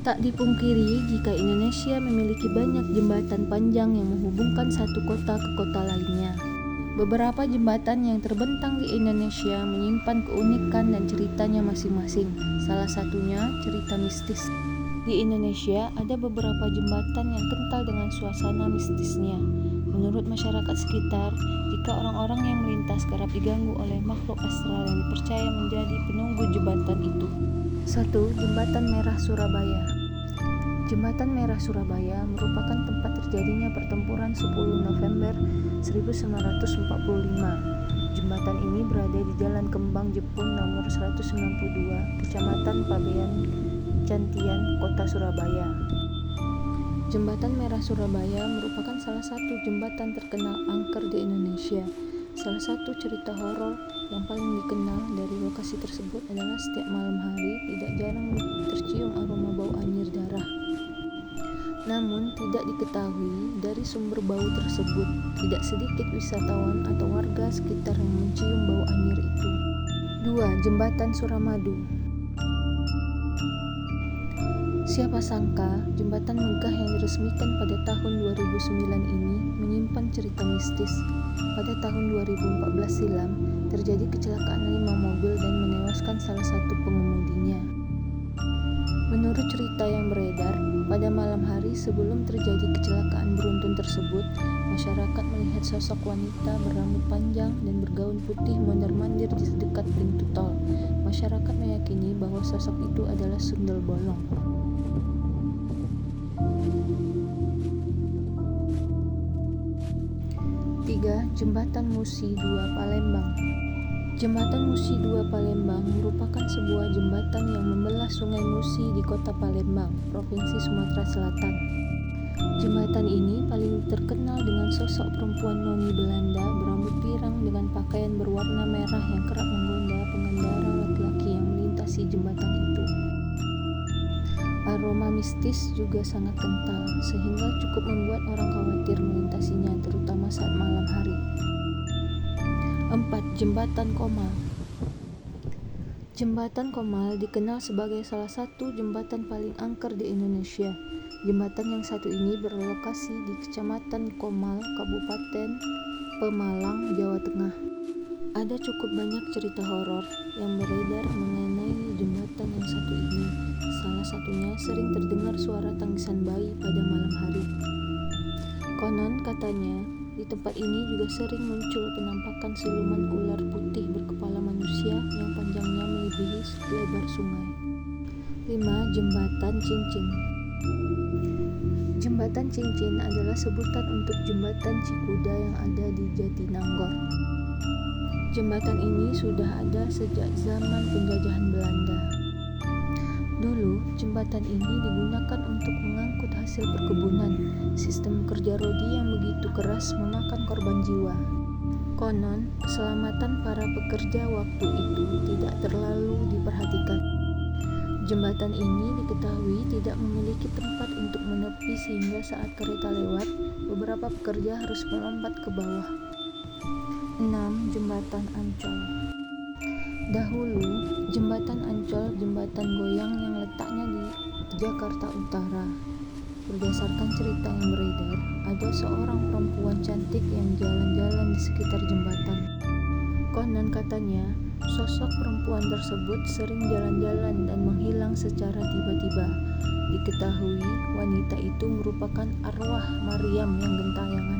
Tak dipungkiri jika Indonesia memiliki banyak jembatan panjang yang menghubungkan satu kota ke kota lainnya. Beberapa jembatan yang terbentang di Indonesia menyimpan keunikan dan ceritanya masing-masing. Salah satunya cerita mistis. Di Indonesia ada beberapa jembatan yang kental dengan suasana mistisnya. Menurut masyarakat sekitar, jika orang-orang yang melintas kerap diganggu oleh makhluk astral yang dipercaya menjadi penunggu jembatan itu. 1. Jembatan Merah Surabaya. Jembatan Merah Surabaya merupakan tempat terjadinya pertempuran 10 November 1945. Jembatan ini berada di Jalan Kembang Jepun nomor 192, Kecamatan Pabean, Cantian, Kota Surabaya. Jembatan Merah Surabaya merupakan salah satu jembatan terkenal angker di Indonesia. Salah satu cerita horor yang paling dikenal dari lokasi tersebut adalah setiap malam hari tidak jarang tercium aroma bau anyir darah. Namun tidak diketahui dari sumber bau tersebut. Tidak sedikit wisatawan atau warga sekitar yang mencium bau anyir itu. 2. Jembatan Suramadu. Siapa sangka jembatan megah yang diresmikan pada tahun 2009 ini menyimpan cerita mistis. Pada tahun 2014 silam, terjadi kecelakaan 5 mobil dan menewaskan salah satu pengemudinya. Menurut cerita yang beredar, pada malam hari sebelum terjadi kecelakaan beruntun tersebut, masyarakat melihat sosok wanita berambut panjang dan bergaun putih mondar-mandir di dekat pintu tol. Masyarakat meyakini bahwa sosok itu adalah sundel bolong. 3. Jembatan Musi 2 Palembang. Jembatan Musi 2 Palembang merupakan sebuah jembatan yang membelah Sungai Musi di Kota Palembang, Provinsi Sumatera Selatan. Jembatan ini paling terkenal dengan sosok perempuan noni Belanda berambut pirang dengan pakaian berwarna merah yang kerap menggoda pengendara laki-laki yang melintasi jembatan itu. Aroma mistis juga sangat kental, sehingga cukup membuat orang khawatir melintasinya, terutama saat malam hari. 4. Jembatan Komal. Jembatan Komal dikenal sebagai salah satu jembatan paling angker di Indonesia. Jembatan yang satu ini berlokasi di Kecamatan Komal, Kabupaten Pemalang, Jawa Tengah. Ada cukup banyak cerita horor yang beredar mengenai jembatan yang satu ini. Salah satunya sering terdengar suara tangisan bayi pada malam hari. Konon katanya, di tempat ini juga sering muncul penampakan siluman ular putih berkepala manusia yang panjangnya melebihi lebar sungai. 5. Jembatan Cincin. Jembatan Cincin adalah sebutan untuk jembatan Cikuda yang ada di Jatinangor. Jembatan ini sudah ada sejak zaman penjajahan Belanda. Dulu, jembatan ini digunakan untuk mengangkut hasil perkebunan. Sistem kerja rodi yang begitu keras memakan korban jiwa. Konon, keselamatan para pekerja waktu itu tidak terlalu diperhatikan. Jembatan ini diketahui tidak memiliki tempat untuk menepi sehingga saat kereta lewat, beberapa pekerja harus melompat ke bawah. 6. Jembatan Ancol. Dahulu, jembatan Ancol jembatan goyang yang letaknya di Jakarta Utara. Berdasarkan cerita yang beredar, ada seorang perempuan cantik yang jalan-jalan di sekitar jembatan. Konon katanya, sosok perempuan tersebut sering jalan-jalan dan menghilang secara tiba-tiba. Diketahui wanita itu merupakan arwah Maryam yang gentayangan.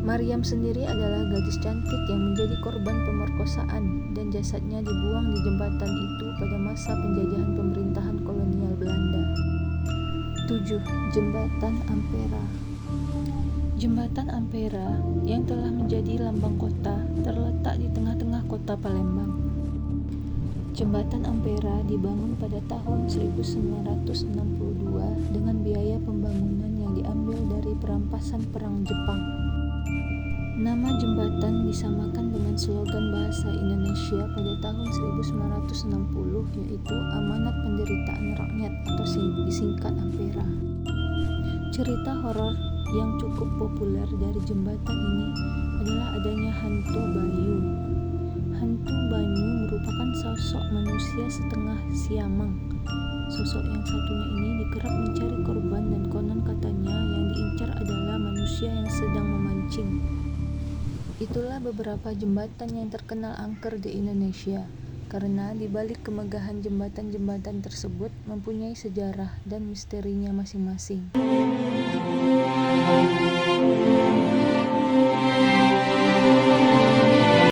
Maryam sendiri adalah gadis cantik yang menjadi korban pemerkosaan dan jasadnya dibuang di jembatan itu pada masa penjajahan pemerintahan kolonial Belanda. 7. Jembatan Ampera. Jembatan Ampera yang telah menjadi lambang kota terletak di tengah-tengah kota Palembang. Jembatan Ampera dibangun pada tahun 1962 dengan biaya pembangunan yang diambil dari perampasan perang Jepang. Nama jembatan disamakan dengan slogan bahasa Indonesia pada tahun 1960, yaitu Amanat Penderitaan Rakyat atau disingkat Ampera. Cerita horor yang cukup populer dari jembatan ini adalah adanya hantu Banyu. Hantu Banyu merupakan sosok manusia setengah siamang. Sosok yang satunya ini dikerap mencari korban dan konon katanya yang diincar adalah manusia yang sedang memancing. Itulah beberapa jembatan yang terkenal angker di Indonesia, karena di balik kemegahan jembatan-jembatan tersebut mempunyai sejarah dan misterinya masing-masing.